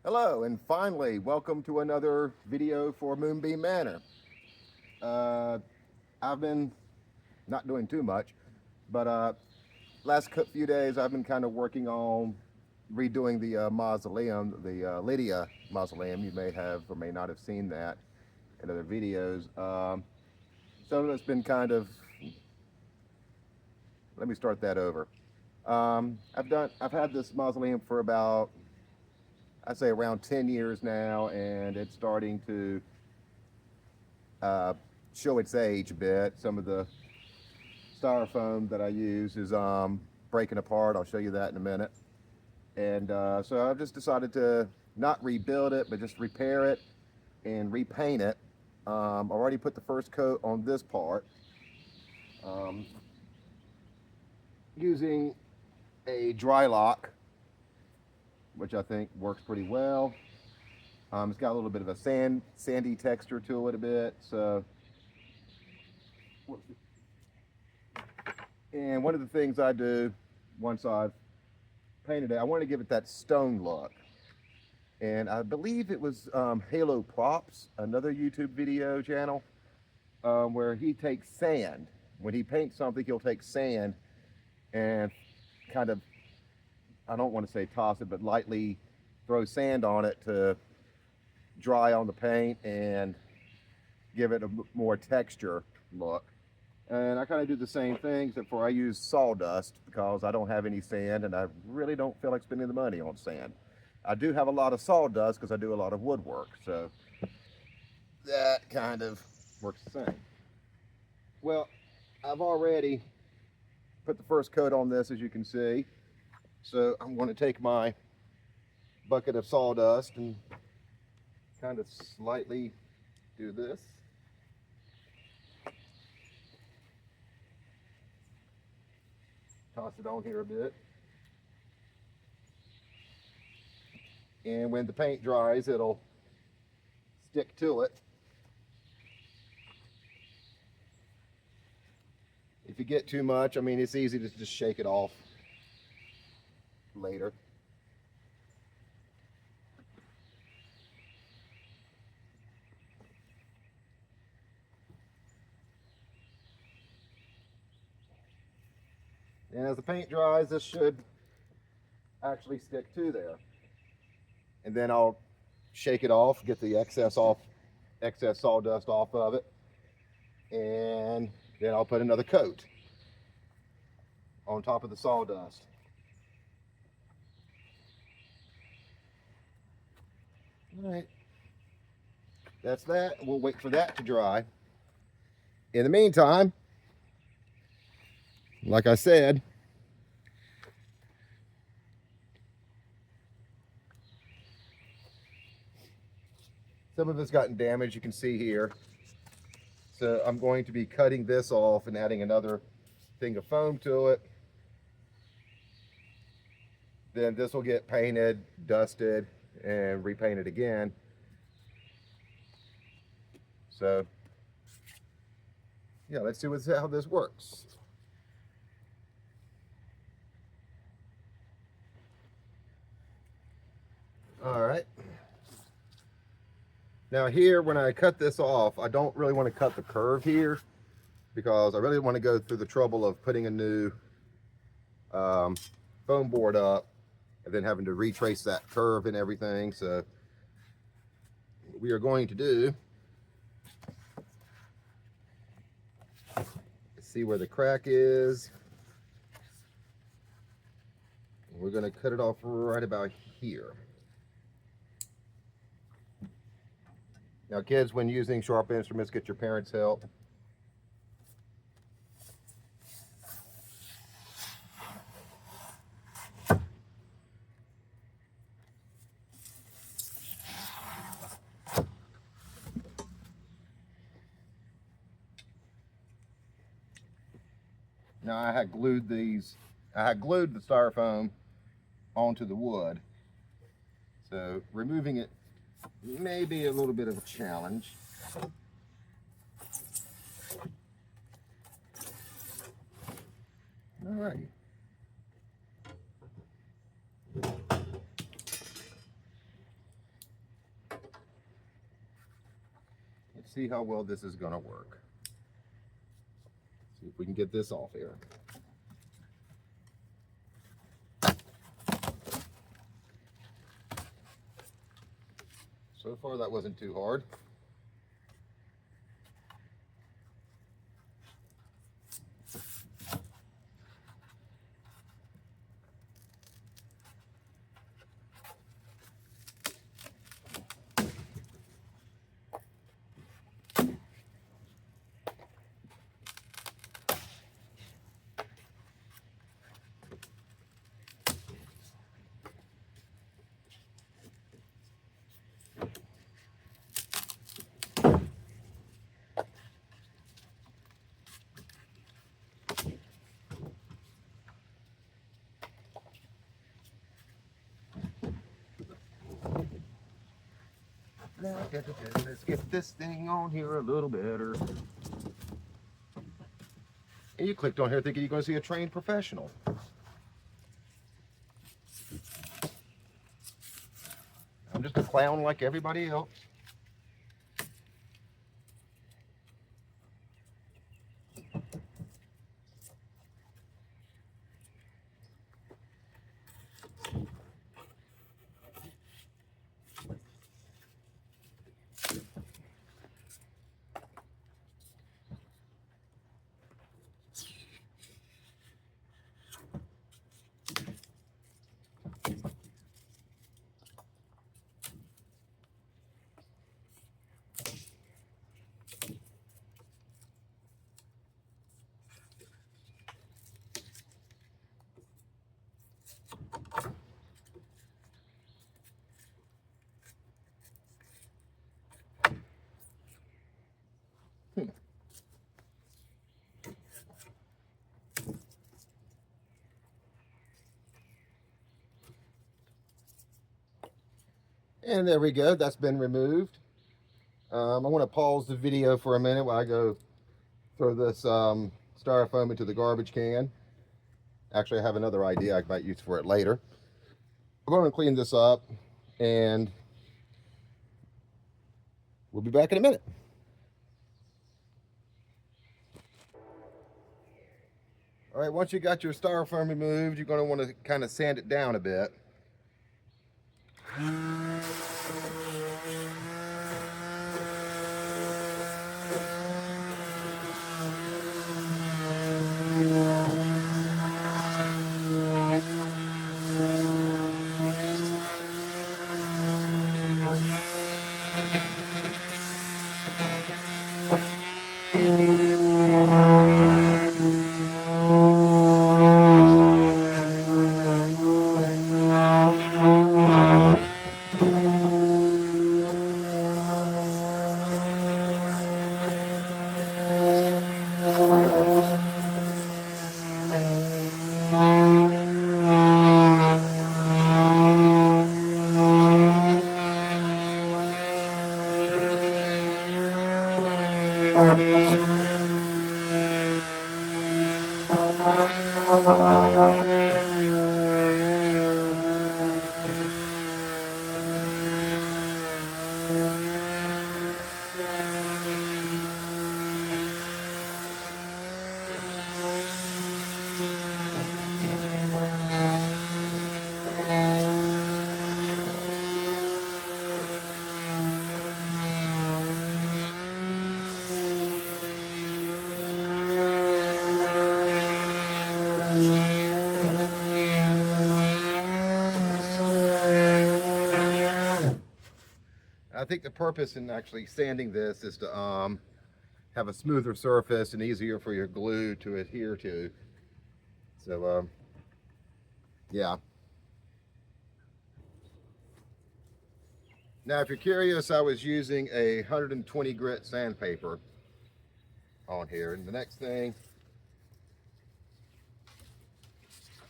Hello, and finally, welcome to another video for Moonbeam Manor. I've been not doing too much, but last few days I've been kind of working on redoing the mausoleum, the Lydia mausoleum. You may have or may not have seen that in other videos. Some of it's been kind of, let me start that over. I've had this mausoleum for about, I'd say around 10 years now, and it's starting to show its age a bit. Some of the styrofoam that I use is breaking apart. I'll show you that in a minute. And so I've just decided to not rebuild it, but just repair it and repaint it. I've already put the first coat on this part using a dry lock, which I think works pretty well. It's got a little bit of a sandy texture to it a bit. So, and one of the things I do once I've painted it, I want to give it that stone look. And I believe it was Halo Props, another YouTube video channel, where he takes sand. When he paints something, he'll take sand and kind of, I don't want to say toss it, but lightly throw sand on it to dry on the paint and give it a more texture look. And I kind of do the same thing, except for I use sawdust because I don't have any sand and I really don't feel like spending the money on sand. I do have a lot of sawdust because I do a lot of woodwork, so that kind of works the same. Well, I've already put the first coat on this, as you can see. So I'm going to take my bucket of sawdust and kind of slightly do this. Toss it on here a bit. And when the paint dries, it'll stick to it. If you get too much, I mean, it's easy to just shake it off later. And as the paint dries, this should actually stick to there. And then I'll shake it off, get the excess sawdust off of it. And then I'll put another coat on top of the sawdust. All right, that's that. We'll wait for that to dry. In the meantime, like I said, some of it's gotten damaged, you can see here. So I'm going to be cutting this off and adding another thing of foam to it. Then this will get painted, dusted, and repainted again. So yeah, let's see how this works. All right. Now here, when I cut this off, I don't really want to cut the curve here because I really want to go through the trouble of putting a new foam board up and then having to retrace that curve and everything. So what we are going to do, see where the crack is. We're going to cut it off right about here. Now kids, when using sharp instruments, get your parents' help. Now I had glued the styrofoam onto the wood. So removing it may be a little bit of a challenge. All right. see how well this is going to work. See if we can get this off here. So far that wasn't too hard. Let's get this thing on here a little better. And you clicked on here thinking you're going to see a trained professional. I'm just a clown like everybody else. And there we go, that's been removed. I want to pause the video for a minute while I go throw this styrofoam into the garbage can. Actually, I have another idea I might use for it later. I'm going to clean this up and we'll be back in a minute. All right, once you got your styrofoam removed, you're going to want to kind of sand it down a bit. I think the purpose in actually sanding this is to have a smoother surface and easier for your glue to adhere to. So, yeah. Now, if you're curious, I was using a 120 grit sandpaper on here. And the next thing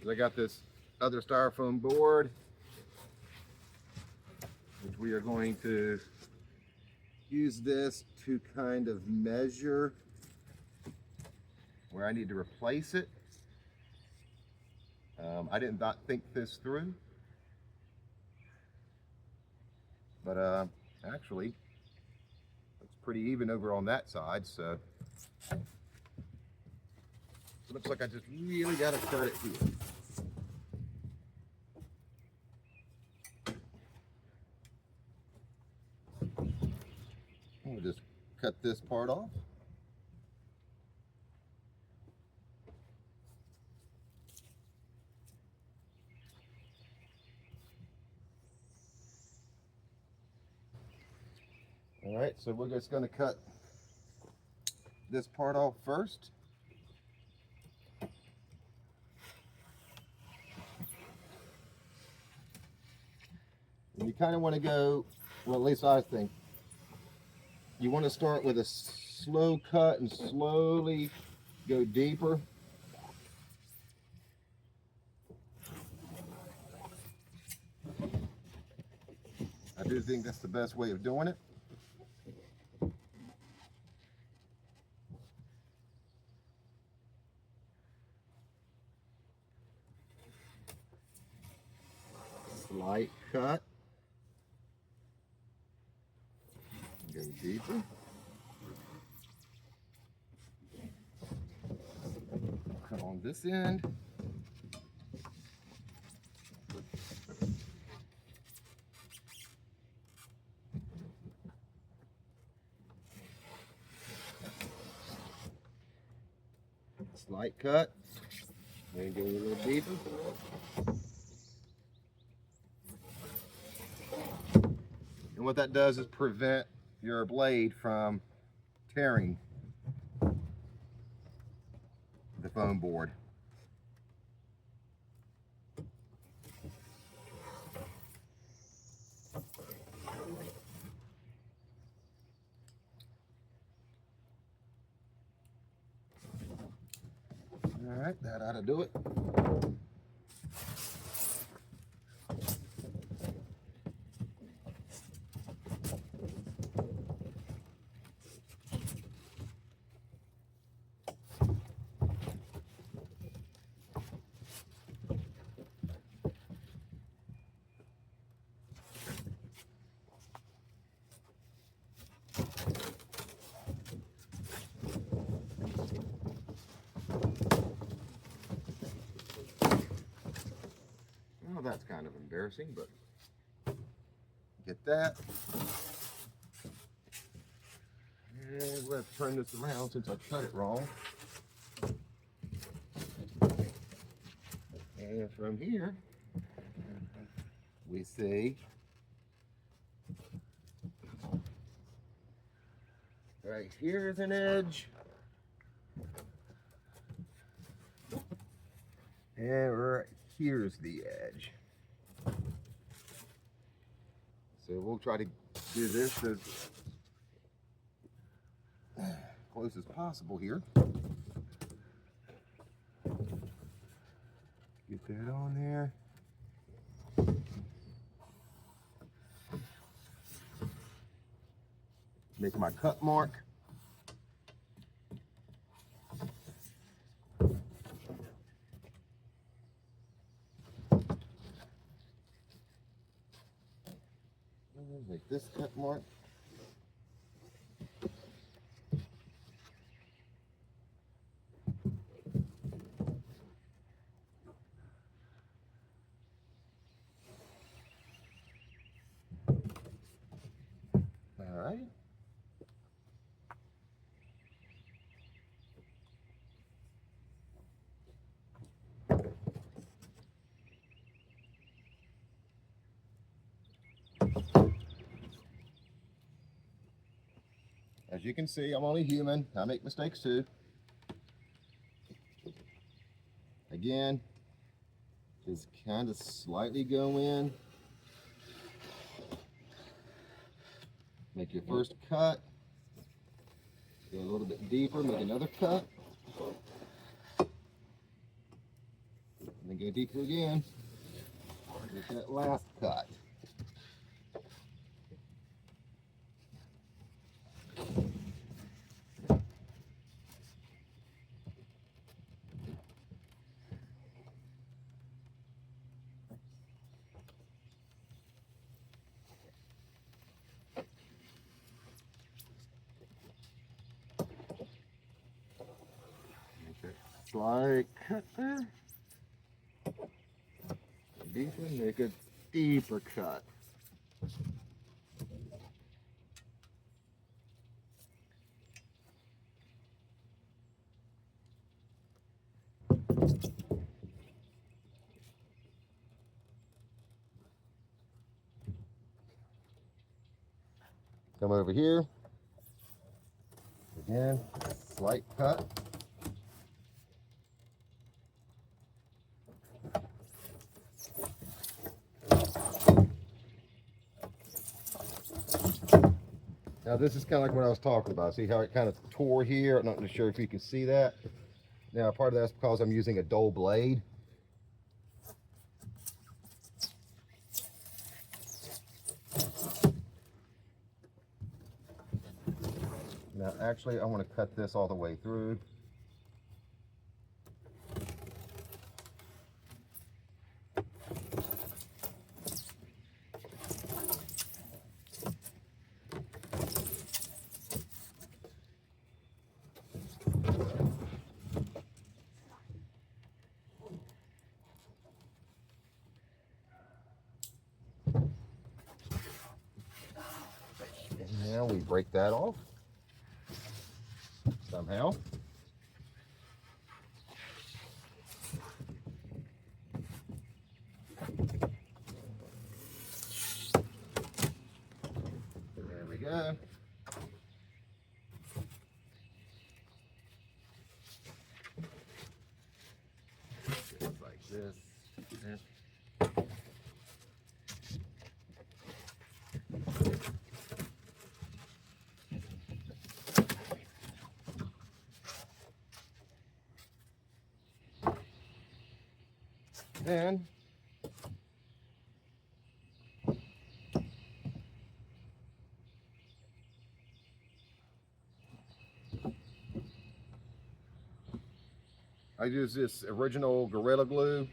is I got this other styrofoam board, which we are going to use this to kind of measure where I need to replace it. I did not think this through, but actually looks pretty even over on that side, so it looks like I just really got to cut it here. We'll just cut this part off. All right, so we're just going to cut this part off first. And you kind of want to go, well, at least I think, you want to start with a slow cut and slowly go deeper. I do think that's the best way of doing it. Slight cut. Go deeper. Cut on this end. Slight cut. Then go a little deeper. And what that does is prevent your blade from tearing the foam board. All right, that ought to do it. Well, that's kind of embarrassing, but get that. And we'll have to turn this around since I cut it wrong. And from here, we see right here is an edge. And right here's the edge. So we'll try to do this as close as possible here. Get that on there. Make my cut mark. Make this cut mark. All right. As you can see, I'm only human. I make mistakes too. Again, just kind of slightly go in. Make your first cut. Go a little bit deeper, make another cut. And then go deeper again. Make that last cut. like cut there. These one make a deeper cut. Come over here. Again, slight cut. Now this is kind of like what I was talking about. See how it kind of tore here? I'm not really sure if you can see that. Now part of that's because I'm using a dull blade. Now actually I want to cut this all the way through. And now we break that off somehow. There we go. Just like this. Then I use this original Gorilla Glue,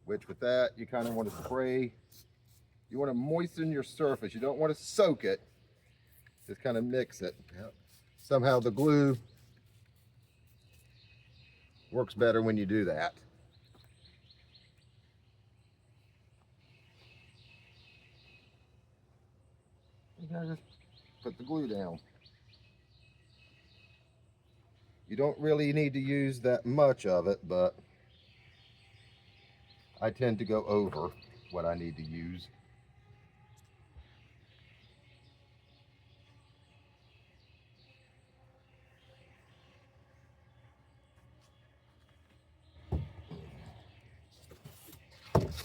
which with that you kind of want to spray. You want to moisten your surface. You don't want to soak it. Just kind of mix it. Yep. Somehow the glue works better when you do that. You gotta just put the glue down. You don't really need to use that much of it, but I tend to go over what I need to use.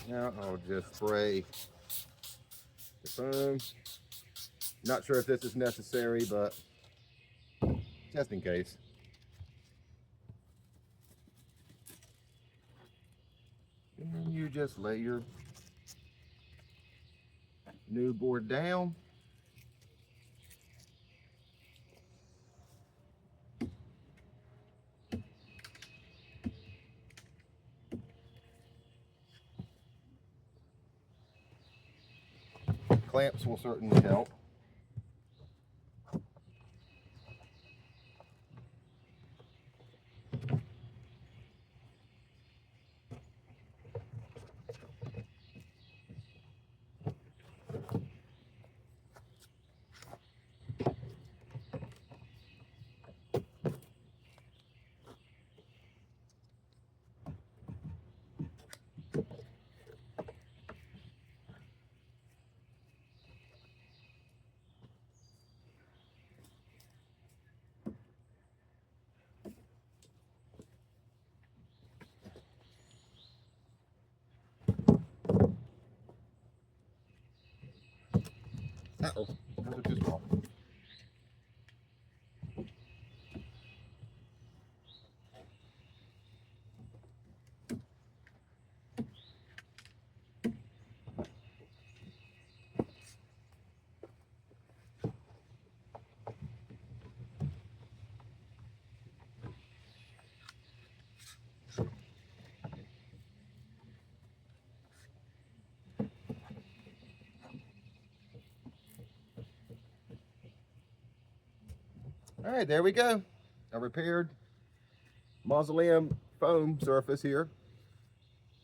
Now I'll just spray the foam. Not sure if this is necessary, but just in case. And then you just lay your new board down. Clamps will certainly help. Uh-oh, those are too small. All right, there we go. I repaired mausoleum foam surface here.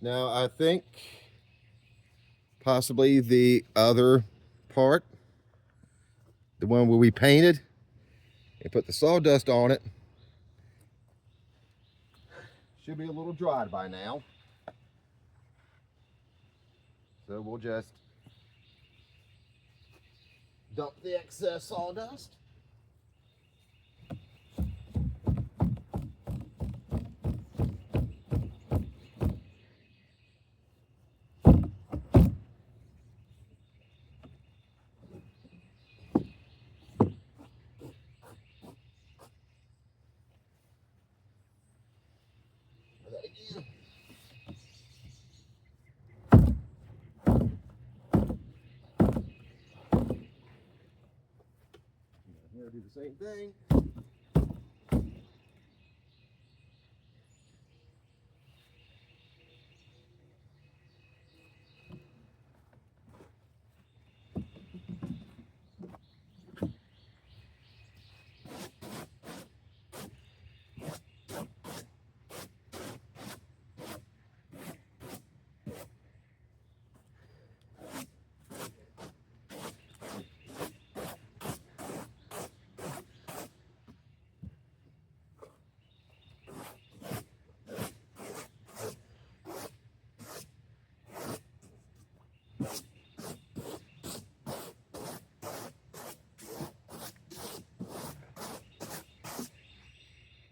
Now I think possibly the other part, the one where we painted and put the sawdust on it, should be a little dried by now. So we'll just dump the excess sawdust. Here, do the same thing.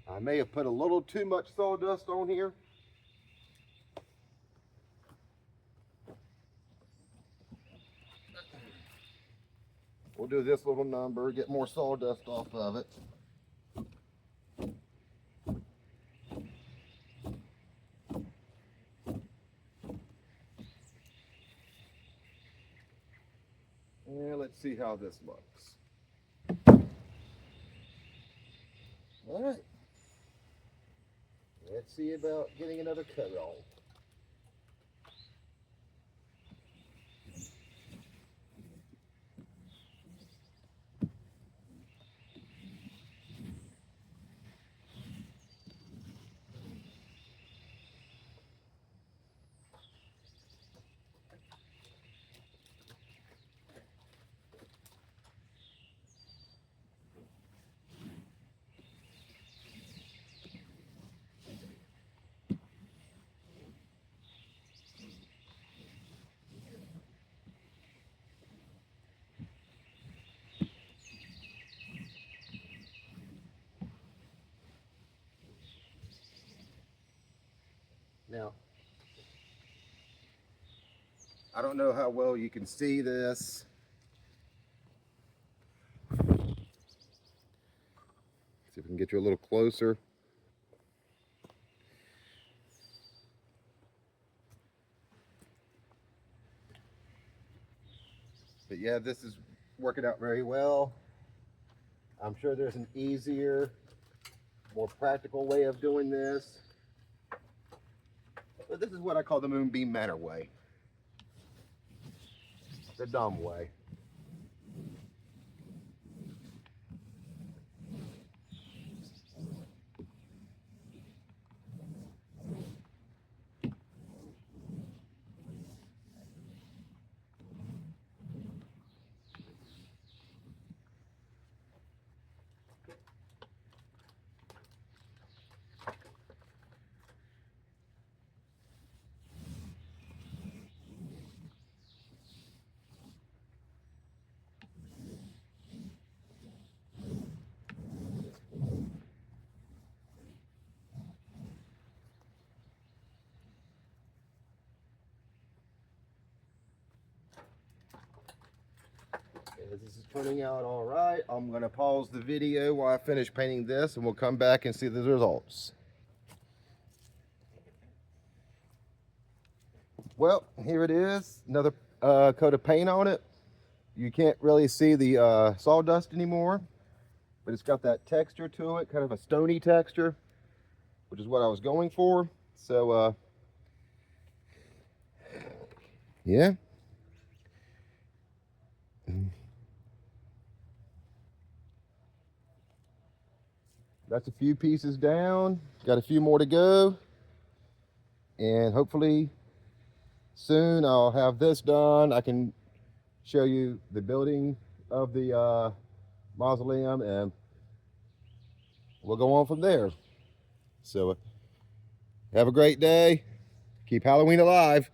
I may have put a little too much sawdust on here. We'll do this little number, get more sawdust off of it. And let's see how this looks. All right. Let's see about getting another coat on. Now, I don't know how well you can see this. See if we can get you a little closer. But yeah, this is working out very well. I'm sure there's an easier, more practical way of doing this. But this is what I call the Moonbeam Manor way. The dumb way. This is turning out all right. I'm going to pause the video while I finish painting this, and we'll come back and see the results. Well, here it is. Another coat of paint on it. You can't really see the sawdust anymore, but it's got that texture to it, kind of a stony texture, which is what I was going for. So, yeah. That's a few pieces down. Got a few more to go. And hopefully soon I'll have this done. I can show you the building of the mausoleum, and we'll go on from there. So have a great day. Keep Halloween alive.